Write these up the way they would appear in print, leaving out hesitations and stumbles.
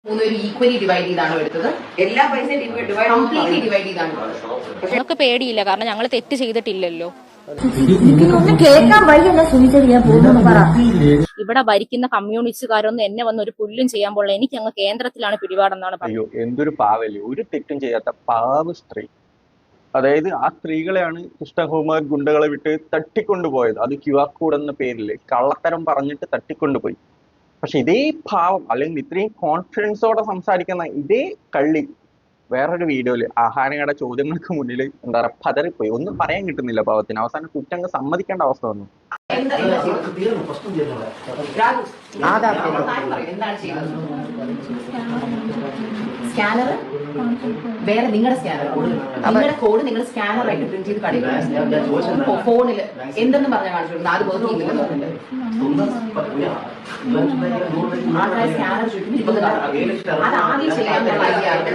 മൂന്നുപേരും equally divide ചെയ്താണോ എടുത്തത്? എല്ലാ പൈസയും കംപ്ലീറ്റ്ലി ഡിവൈഡ് ചെയ്താണ്. ഞങ്ങൾക്ക് പേടിയില്ല, കാരണം ഞങ്ങൾ തെറ്റ് ചെയ്തിട്ടില്ലല്ലോ. ഇവിടെ ഭരിക്കുന്ന കമ്മ്യൂണിസ്റ്റുകാരൊന്നും എന്നെ വന്ന് ഒരു പുല്ലും ചെയ്യാൻ പോലുള്ള, എനിക്ക് അങ്ങ് കേന്ദ്രത്തിലാണ് പിടിപാടെന്നാണ് പറയുന്നത്. അയ്യോ, എന്തൊരു പാവല്ലേ, ഒരു തെറ്റും ചെയ്യാത്ത പാവ സ്ത്രീ. അതായത് ആ സ്ത്രീകളെയാണ് കൃഷ്ണകുമാർ ഗുണ്ടകളെ വിട്ട് തട്ടിക്കൊണ്ടുപോയത്. അത് QR കോഡ് എന്ന പേരിൽ കള്ളത്തരം പറഞ്ഞിട്ട് തട്ടിക്കൊണ്ടുപോയി. പക്ഷെ ഇതേ ഭാവം അല്ലെങ്കിൽ ഇത്രയും കോൺഫിഡൻസോടെ സംസാരിക്കുന്ന ഇതേ കള്ളി വേറൊരു വീഡിയോയില് ആഹാരങ്ങളുടെ ചോദ്യങ്ങൾക്ക് മുന്നിൽ എന്താ പറയാ പതറിപ്പോയി. ഒന്നും പറയാൻ കിട്ടുന്നില്ല പാവത്തിന്. അവസാനം കുറ്റങ്ങൾ സമ്മതിക്കേണ്ട അവസ്ഥ വന്നു. സ്കാനർ വേറെ നിങ്ങളുടെ സ്കാനർ നിങ്ങളുടെ കോഡ് നിങ്ങൾ സ്കാനറായിട്ട് പ്രിന്റ് ചെയ്ത് കടയിൽ ഫോണിൽ എന്തെന്ന് പറഞ്ഞാൽ കാണിച്ചു കൊടുക്കുന്നത്. അത് വർക്ക് ചെയ്യുന്നില്ല. ആൾക്കാർ സ്കാനർ അത് ആദ്യം ചെയ്യാൻ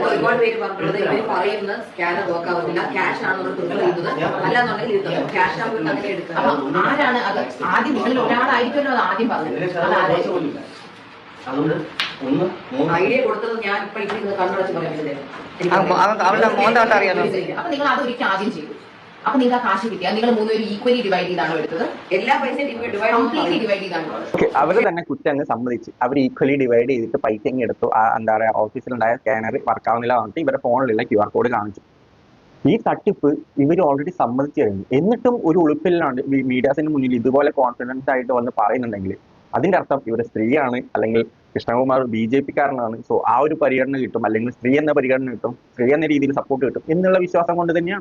ഒരുപാട് പേര് പറഞ്ഞത് ഇവർ പറയുന്ന സ്കാനർ നോക്കാവുന്നില്ല, ക്യാഷ് ആണ് പ്രിഫർ ചെയ്യുന്നത്, അല്ലാന്നുണ്ടെങ്കിൽ ക്യാഷ് ആകുമ്പോൾ അങ്ങനെ എടുക്കുക. അപ്പൊ ആരാണ് അത് ആദ്യം? നിങ്ങളിൽ ഒരാളായിരിക്കുമല്ലോ അത് ആദ്യം പറഞ്ഞത്. അതായത് ഐഡിയ കൊടുത്തത് ഞാൻ ഇപ്പൊ ഇവിടെ കണ്ണടച്ച് പറയുന്നത്. അപ്പൊ നിങ്ങൾ അതൊരിക്കൽ ആദ്യം ചെയ്തു. അപ്പൊ നിങ്ങൾ ആ കാശ് കിട്ടിയാൽ നിങ്ങൾ മൂന്നുപേരും ഈക്വലി ഡിവൈഡ് ചെയ്താണോ എടുത്തത്? എല്ലാ പൈസയും കംപ്ലീറ്റ്ലി ഡിവൈഡ് ചെയ്താണോ? അവര് തന്നെ കുറ്റം അങ്ങ് സമ്മതിച്ച് അവർ ഈക്വലി ഡിവൈഡ് ചെയ്തിട്ട് പൈസ അങ്ങ് എടുത്തു. എന്താ പറയാ ഓഫീസിലുണ്ടായ സ്കാനർ വർക്കാവുന്നില്ല പറഞ്ഞിട്ട് ഇവരെ ഫോണിലുള്ള QR കോഡ് കാണിച്ചു. ഈ തട്ടിപ്പ് ഇവർ ഓൾറെഡി സമ്മതിച്ചു കഴിഞ്ഞു. എന്നിട്ടും ഒരു ഉളുപ്പിലാണ് മീഡിയാസിന് മുന്നിൽ ഇതുപോലെ കോൺഫിഡൻസ് ആയിട്ട് വന്ന് പറയുന്നുണ്ടെങ്കിൽ അതിന്റെ അർത്ഥം ഇവര് സ്ത്രീയാണ്, അല്ലെങ്കിൽ കൃഷ്ണകുമാർ BJP കാരനാണ്. സോ ആ ഒരു പരിഗണന കിട്ടും, അല്ലെങ്കിൽ സ്ത്രീ എന്ന പരിഗണന കിട്ടും, സ്ത്രീ എന്ന രീതിയിൽ സപ്പോർട്ട് കിട്ടും എന്നുള്ള വിശ്വാസം കൊണ്ട് തന്നെയാണ്.